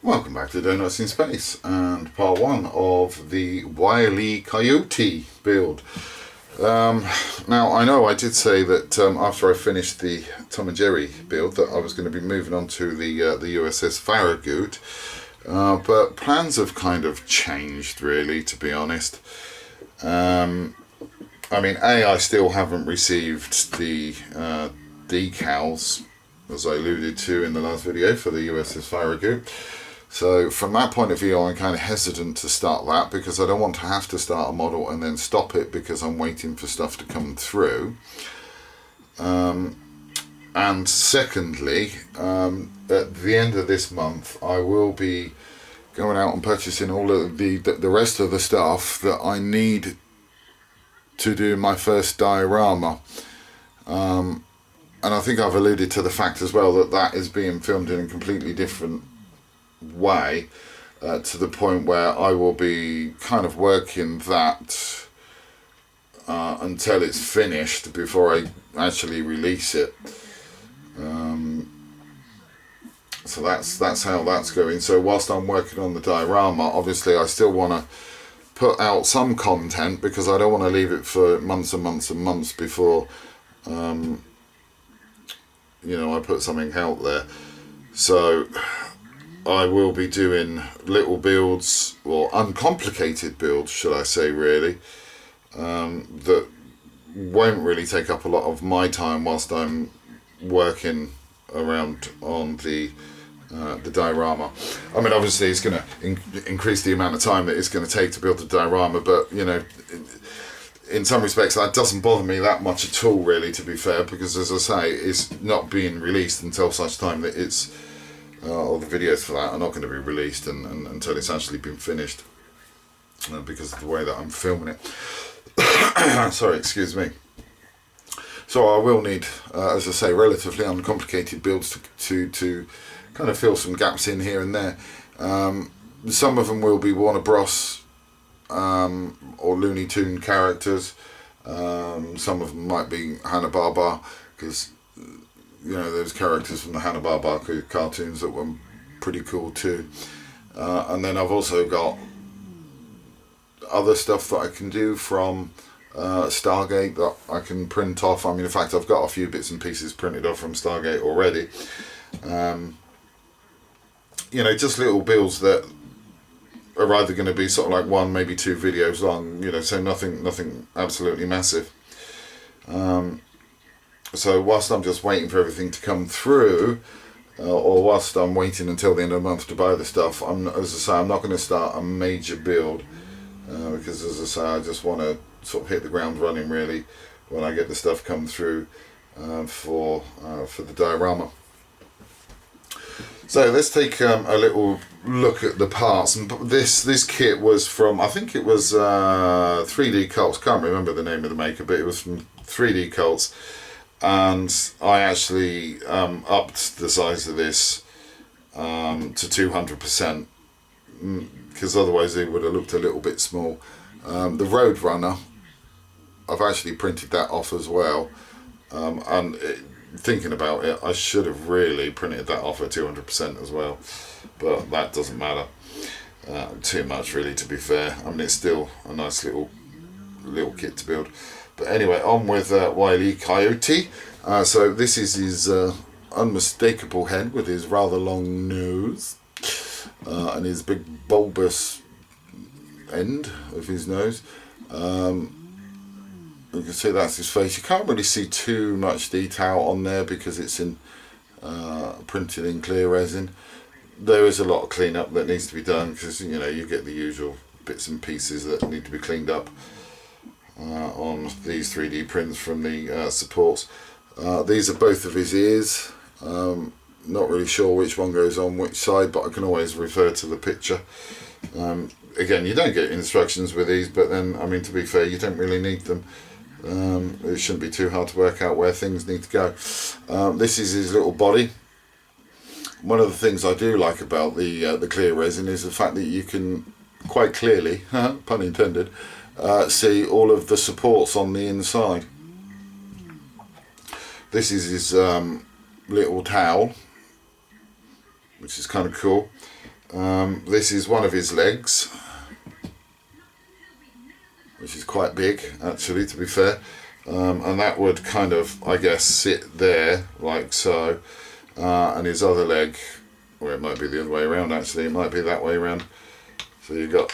Welcome back to Donuts in Space and part one of the Wile E Coyote build. Now I know I did say that after I finished the Tom and Jerry build that I was going to be moving on to the USS Farragut, but plans have kind of changed really, to be honest. I mean, I still haven't received the decals, as I alluded to in the last video, for the USS Farragut. So from that point of view, I'm kind of hesitant to start that because I don't want to have to start a model and then stop it because I'm waiting for stuff to come through. And secondly, at the end of this month, I will be going out and purchasing all of the rest of the stuff that I need to do my first diorama. And I think I've alluded to the fact as well that that is being filmed in a completely different way, to the point where I will be kind of working that until it's finished before I actually release it. So that's how that's going. So whilst I'm working on the diorama, obviously I still want to put out some content because I don't want to leave it for months and months and months before I put something out there. So I will be doing little builds, or uncomplicated builds, should I say, really, that won't really take up a lot of my time whilst I'm working around on the diorama. I mean, obviously it's going to increase the amount of time that it's going to take to build the diorama, but, in some respects that doesn't bother me that much at all, really, to be fair, because, as I say, it's not being released until such time that it's all the videos for that are not going to be released until it's actually been finished, because of the way that I'm filming it. Sorry, excuse me. So I will need, as I say, relatively uncomplicated builds to kind of fill some gaps in here and there. Some of them will be Warner Bros. Or Looney Tunes characters. Some of them might be Hanna-Barbera, because those characters from the Hanna-Barbera cartoons that were pretty cool too. And then I've also got other stuff that I can do from Stargate that I can print off. I mean, in fact, I've got a few bits and pieces printed off from Stargate already. you know, just little builds that are either going to be sort of like 1, maybe 2 videos long, you know, so nothing absolutely massive. So whilst I'm just waiting for everything to come through, or whilst I'm waiting until the end of the month to buy the stuff, as I say, I'm not going to start a major build, because as I say, I just want to sort of hit the ground running really when I get the stuff come through for the diorama. So let's take a little look at the parts. And this kit was from, I think it was 3D Cults. Can't remember the name of the maker, but it was from 3D Cults. And I actually upped the size of this to 200%, because otherwise it would have looked a little bit small. The Roadrunner, I've actually printed that off as well. Thinking about it, I should have really printed that off at 200% as well, but that doesn't matter too much really, to be fair. I mean, it's still a nice little kit to build. But anyway, on with Wile E Coyote. So this is his unmistakable head with his rather long nose and his big bulbous end of his nose. You can see that's his face. You can't really see too much detail on there because it's in printed in clear resin. There is a lot of cleanup that needs to be done because, you know, you get the usual bits and pieces that need to be cleaned up on these 3D prints from the supports. These are both of his ears. Not really sure which one goes on which side, but I can always refer to the picture. Again, you don't get instructions with these, but then, I mean, to be fair, you don't really need them. It shouldn't be too hard to work out where things need to go. This is his little body. One of the things I do like about the clear resin is the fact that you can quite clearly, pun intended, see all of the supports on the inside. This is his little towel, which is kind of cool. This is one of his legs, which is quite big actually, to be fair, and that would kind of, I guess, sit there like so, and his other leg, or it might be the other way around actually, it might be that way around. So you got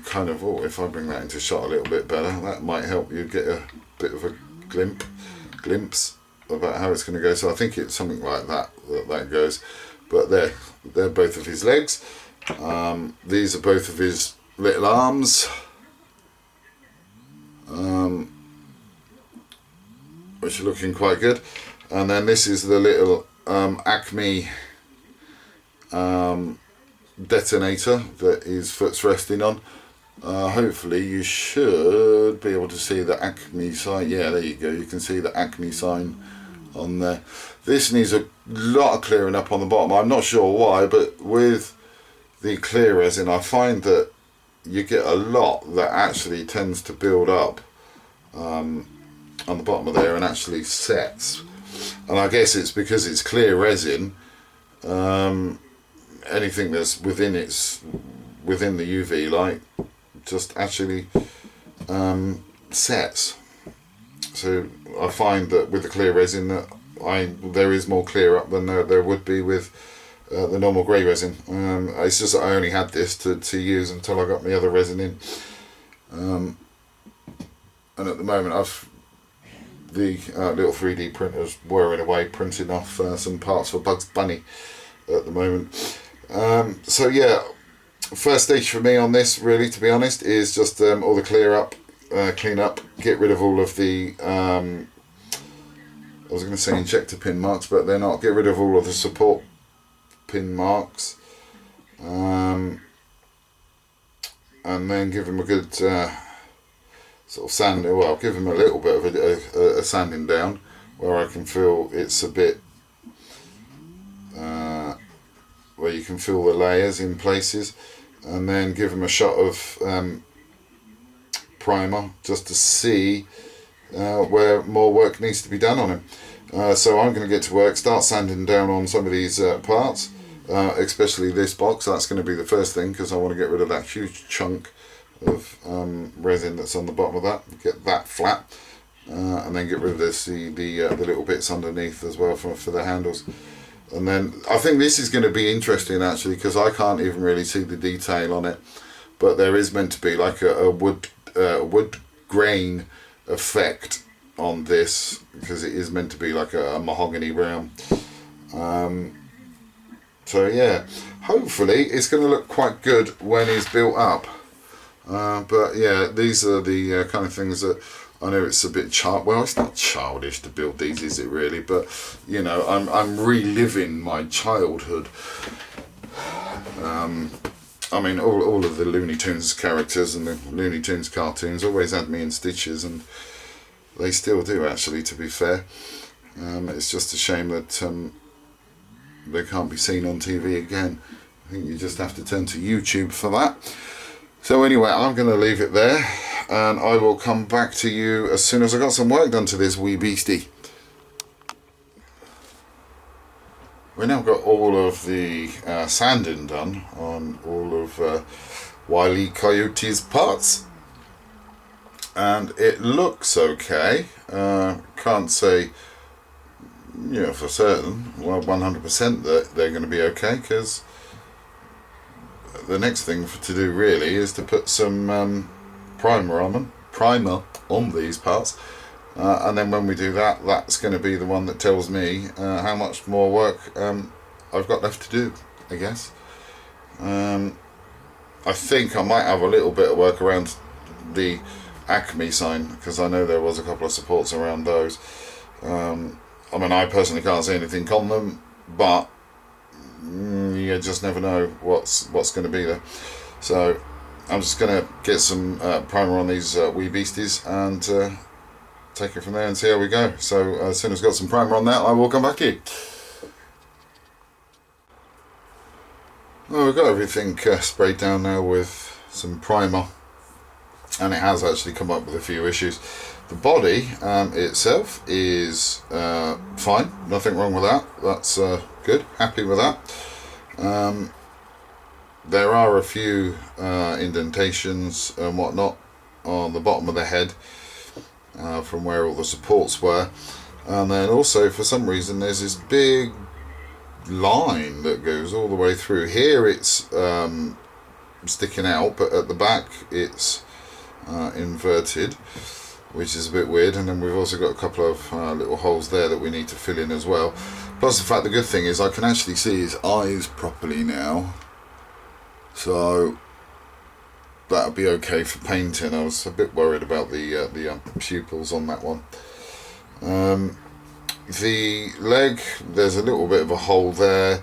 kind of, oh, if I bring that into shot a little bit better, that might help you get a bit of a glimpse about how it's going to go. So I think it's something like that goes, but they're both of his legs. These are both of his little arms, which are looking quite good. And then this is the little ACME detonator that his foot's resting on. Hopefully you should be able to see the ACME sign. Yeah, there you go, you can see the ACME sign on there. This needs a lot of clearing up on the bottom. I'm not sure why, but with the clear resin I find that you get a lot that actually tends to build up on the bottom of there and actually sets. And I guess it's because it's clear resin, anything that's within the UV light just actually sets. So I find that with the clear resin that there is more clear up than there would be with the normal grey resin. It's just that I only had this to use until I got my other resin in. And at the moment the little 3D printers whirring away printing off some parts for Bugs Bunny at the moment. So yeah, first stage for me on this, really, to be honest, is just all the clear up, clean up, get rid of all of the I was going to say injector pin marks, but they're not. Get rid of all of the support pin marks, and then give them a good sort of sand. Well, give them a little bit of a sanding down where I can feel it's a bit where you can feel the layers in places, and then give them a shot of primer just to see where more work needs to be done on him. So I'm going to get to work, start sanding down on some of these parts, especially this box. That's going to be the first thing because I want to get rid of that huge chunk of resin that's on the bottom of that, get that flat, and then get rid of the little bits underneath as well for the handles. And then I think this is going to be interesting actually, because I can't even really see the detail on it, but there is meant to be like a wood grain effect on this, because it is meant to be like a mahogany brown. So yeah, hopefully it's going to look quite good when it's built up. But yeah, these are the kind of things that I know it's a bit well, it's not childish to build these, is it really? But you know, I'm reliving my childhood. I mean, all of the Looney Tunes characters and the Looney Tunes cartoons always had me in stitches, and they still do actually, to be fair. It's just a shame that they can't be seen on TV again. I think you just have to turn to YouTube for that. So anyway, I'm going to leave it there, and I will come back to you as soon as I got some work done to this wee beastie. We now got all of the sanding done on all of Wile E Coyote's parts, and it looks okay. Can't say, you know, for certain, well, 100% that they're going to be okay, because the next thing to do really is to put some primer on these parts, and then when we do that, that's going to be the one that tells me how much more work I've got left to do, I guess. I think I might have a little bit of work around the ACME sign, because I know there was a couple of supports around those. I mean, I personally can't see anything on them, but you just never know what's going to be there. So I'm just going to get some primer on these wee beasties and take it from there and see how we go. So as soon as I've got some primer on that, I will come back to you. Well, we've got everything sprayed down now with some primer, and it has actually come up with a few issues. The body itself is fine, nothing wrong with that. That's good, happy with that. There are a few indentations and whatnot on the bottom of the head from where all the supports were, and then also for some reason there's this big line that goes all the way through. Here it's sticking out, but at the back it's inverted, which is a bit weird. And then we've also got a couple of little holes there that we need to fill in as well. Plus the fact, the good thing is I can actually see his eyes properly now, so that'll be okay for painting. I was a bit worried about the pupils on that one. The leg, there's a little bit of a hole there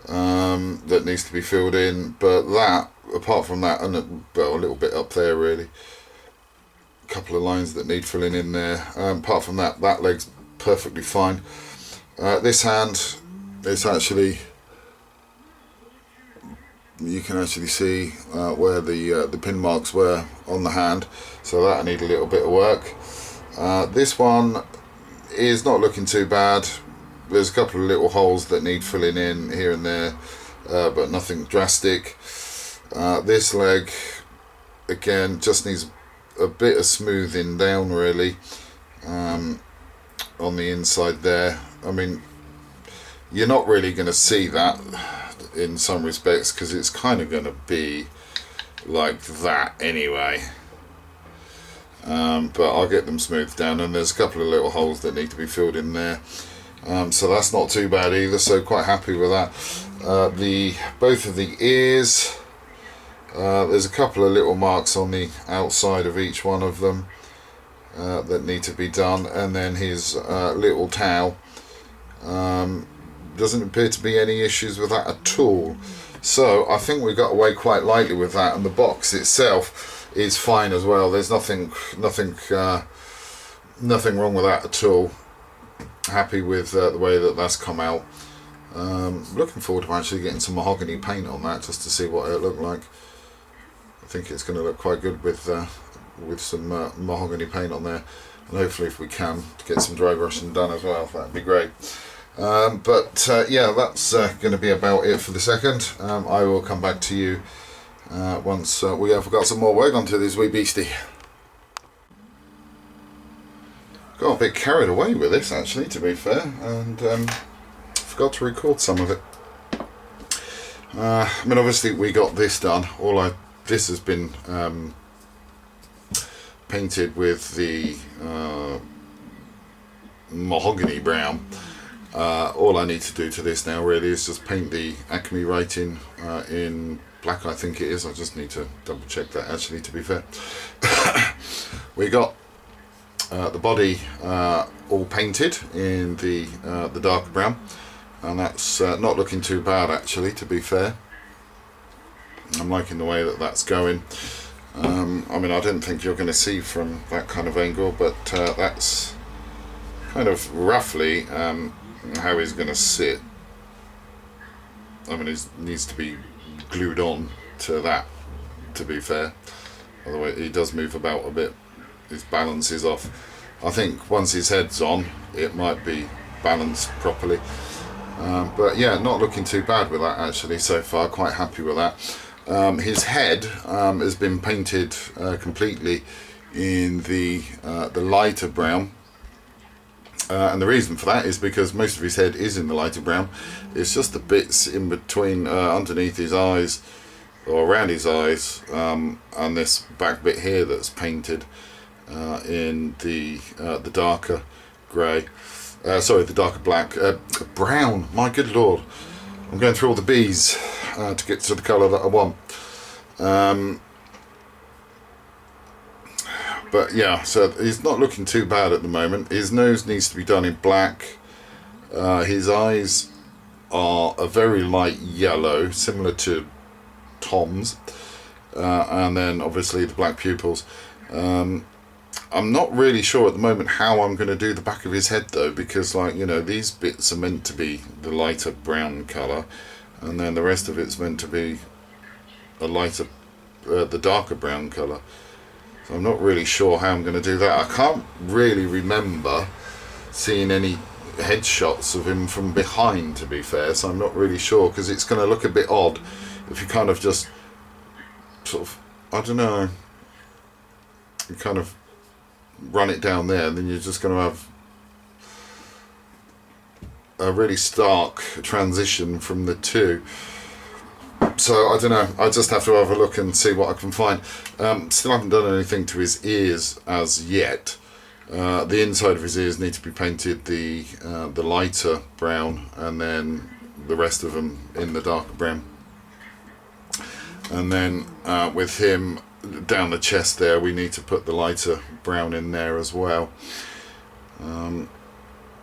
that needs to be filled in, but that, apart from that, and well, a little bit up there really, a couple of lines that need filling in there. Apart from that, that leg's perfectly fine. This hand, it's actually, you can actually see where the pin marks were on the hand, so that I need a little bit of work. This one is not looking too bad. There's a couple of little holes that need filling in here and there, but nothing drastic. This leg, again, just needs a bit of smoothing down really on the inside there. I mean, you're not really going to see that in some respects, because it's kind of going to be like that anyway. But I'll get them smoothed down, and there's a couple of little holes that need to be filled in there, so that's not too bad either, so quite happy with that. Both of the ears, there's a couple of little marks on the outside of each one of them that need to be done, and then his little towel, doesn't appear to be any issues with that at all, so I think we got away quite lightly with that. And the box itself is fine as well. There's nothing wrong with that at all. Happy with the way that that's come out. Looking forward to actually getting some mahogany paint on that, just to see what it looked like. I think it's going to look quite good with some mahogany paint on there, and hopefully if we can get some dry brushing done as well, that'd be great. Yeah, that's going to be about it for the second. I will come back to you once we have got some more work onto this wee beastie. Got a bit carried away with this actually, to be fair, and forgot to record some of it. I mean, obviously we got this done. This has been painted with the mahogany brown. All I need to do to this now really is just paint the ACME rating in black, I think it is. I just need to double check that actually, to be fair. We got the body all painted in the darker brown, and that's not looking too bad actually, to be fair. I'm liking the way that that's going. I mean, I don't think you're going to see from that kind of angle, but that's kind of roughly how he's going to sit. I mean, it needs to be glued on to that, to be fair. Otherwise he does move about a bit, his balance is off. I think once his head's on it might be balanced properly, but yeah, not looking too bad with that actually so far. Quite happy with that. His head has been painted completely in the lighter brown, and the reason for that is because most of his head is in the lighter brown. It's just the bits in between, underneath his eyes or around his eyes, and this back bit here that's painted in the darker grey, sorry, the darker black, brown. My good lord, I'm going through all the B's to get to the colour that I want. But yeah, so he's not looking too bad at the moment. His nose needs to be done in black. His eyes are a very light yellow, similar to Tom's, and then obviously the black pupils. I'm not really sure at the moment how I'm going to do the back of his head though, because, like, you know, these bits are meant to be the lighter brown colour, and then the rest of it's meant to be a lighter, the darker brown colour. So I'm not really sure how I'm going to do that. I can't really remember seeing any headshots of him from behind, to be fair, so I'm not really sure, because it's going to look a bit odd if you kind of just sort of, I don't know, you kind of run it down there, and then you're just going to have a really stark transition from the two. So I don't know, I just have to have a look and see what I can find. Still haven't done anything to his ears as yet. The inside of his ears need to be painted the lighter brown, and then the rest of them in the darker brown. And then with him down the chest there, we need to put the lighter brown in there as well.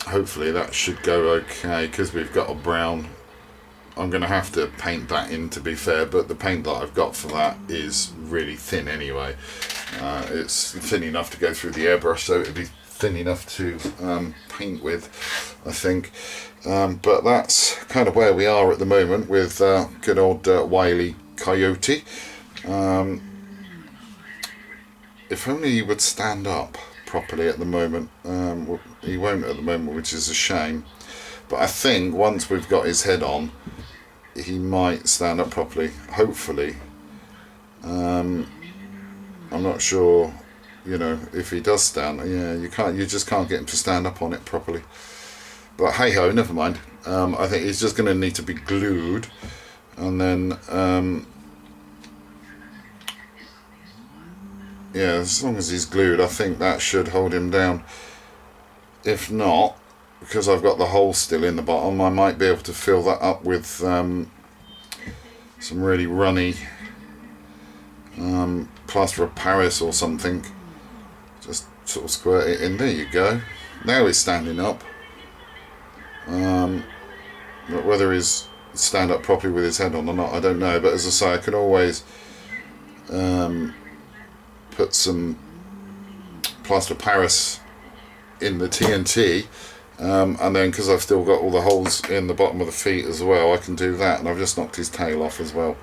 Hopefully that should go okay, because we've got a brown. I'm going to have to paint that in, to be fair, but the paint that I've got for that is really thin anyway. It's thin enough to go through the airbrush, so it'd be thin enough to paint with, I think. But that's kind of where we are at the moment with good old Wile E Coyote. If only he would stand up properly at the moment. He won't at the moment, which is a shame. But I think once we've got his head on, he might stand up properly, hopefully. I'm not sure, you know, if he does stand. Yeah, you just can't get him to stand up on it properly. But hey ho, never mind. I think he's just going to need to be glued, and then yeah, as long as he's glued, I think that should hold him down. If not, because I've got the hole still in the bottom, I might be able to fill that up with some really runny Plaster of Paris or something. Just sort of squirt it in. There you go. Now he's standing up. But whether he's stand up properly with his head on or not, I don't know. But as I say, I can always put some Plaster of Paris in the TNT. And then, because I've still got all the holes in the bottom of the feet as well, I can do that. And I've just knocked his tail off as well.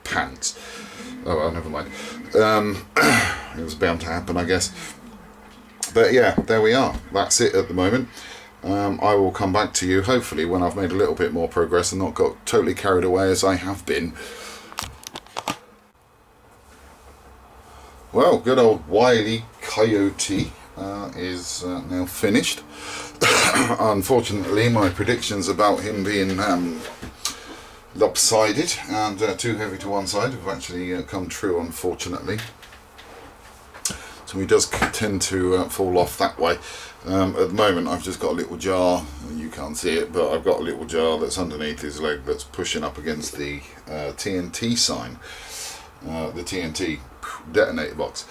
Pants. Oh well, never mind. It was bound to happen, I guess. But yeah, there we are. That's it at the moment. I will come back to you, hopefully, when I've made a little bit more progress and not got totally carried away as I have been. Well, good old Wile E Coyote. is now finished. Unfortunately, my predictions about him being lopsided and too heavy to one side have actually come true, unfortunately. So he does tend to fall off that way. At the moment I've just got a little jar, you can't see it, but I've got a little jar that's underneath his leg that's pushing up against the TNT sign, the TNT detonator box,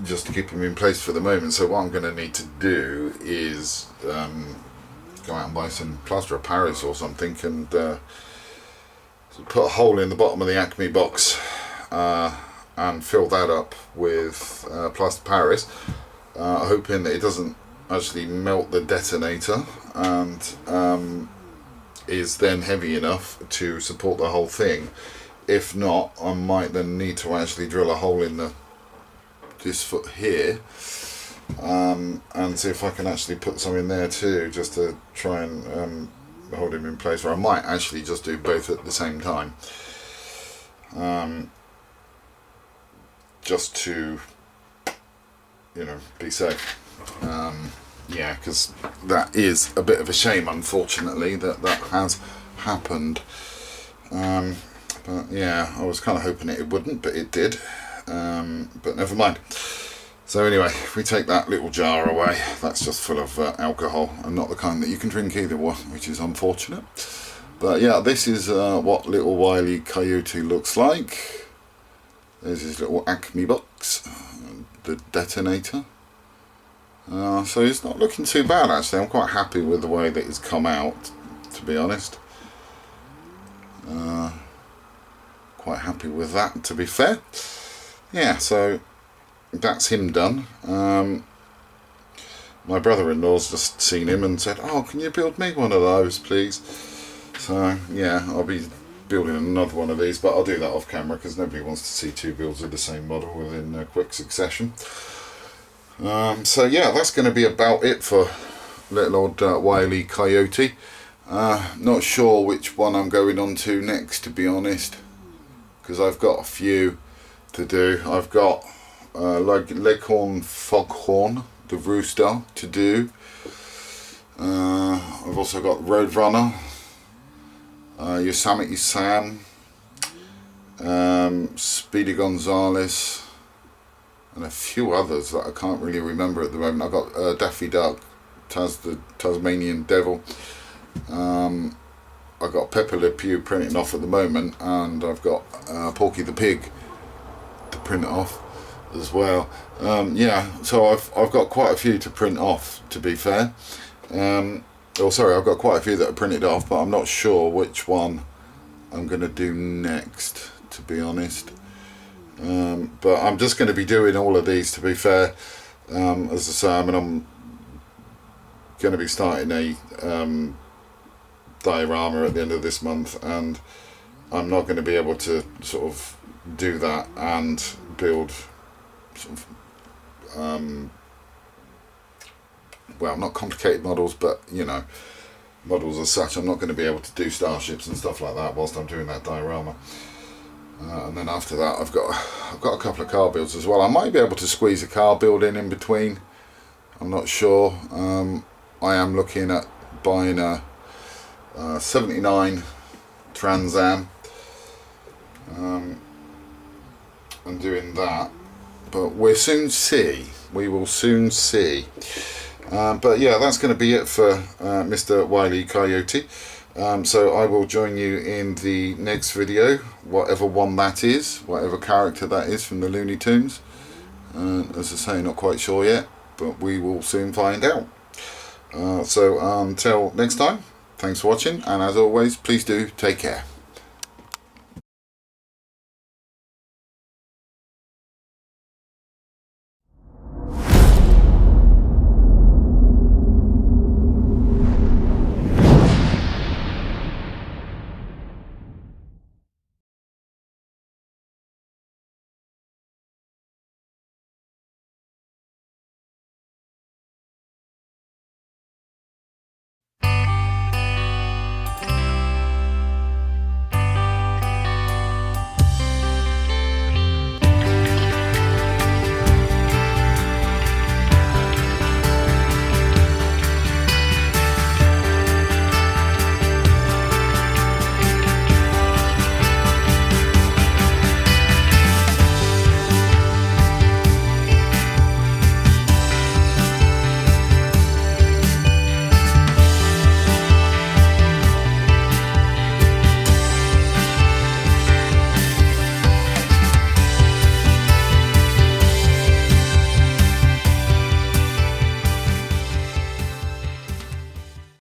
just to keep him in place for the moment. So what I'm going to need to do is go out and buy some Plaster of Paris or something and put a hole in the bottom of the ACME box and fill that up with Plaster of Paris, hoping that it doesn't actually melt the detonator and is then heavy enough to support the whole thing. If not, I might then need to actually drill a hole in this foot here and see if I can actually put some in there too, just to try and hold him in place, or I might actually just do both at the same time. Just to, you know, be safe. Yeah, because that is a bit of a shame, unfortunately, that has happened. But yeah, I was kind of hoping it wouldn't, but it did. But never mind. So anyway, if we take that little jar away, that's just full of alcohol, and not the kind that you can drink either, which is unfortunate. But yeah, this is what little Wile E Coyote looks like. There's his little ACME box, the detonator. So he's not looking too bad, actually. I'm quite happy with the way that he's come out, to be honest. Quite happy with that, to be fair. Yeah, so that's him done. My brother-in-law's just seen him and said, "Oh, can you build me one of those, please?" So yeah, I'll be building another one of these, but I'll do that off camera because nobody wants to see two builds of the same model within quick succession. So yeah, that's going to be about it for little old Wile E Coyote. Not sure which one I'm going on to next, to be honest, because I've got a few to do. I've got like Leghorn Foghorn, the rooster, to do. I've also got Roadrunner, Yosemite Sam, Speedy Gonzales, and a few others that I can't really remember at the moment. I've got Daffy Duck, the Tasmanian Devil. I've got Pepper Le Pew printing off at the moment, and I've got Porky the Pig to print off as well. Yeah, so I've got quite a few to print off, to be fair. Sorry, I've got quite a few that are printed off, but I'm not sure which one I'm going to do next, to be honest. But I'm just going to be doing all of these, to be fair. As I say, I mean, I'm going to be starting a diorama at the end of this month, and I'm not going to be able to sort of do that and build sort of well, not complicated models, but you know, models as such. I'm not going to be able to do starships and stuff like that whilst I'm doing that diorama. And then after that, I've got a couple of car builds as well. I might be able to squeeze a car build in between. I'm not sure. I am looking at buying a 79 Trans Am and doing that. But we'll soon see. We will soon see. But yeah, that's going to be it for Mr. Wile E Coyote. So I will join you in the next video, whatever one that is, whatever character that is from the Looney Tunes. As I say, not quite sure yet, but we will soon find out. So until next time, thanks for watching, and as always, please do take care.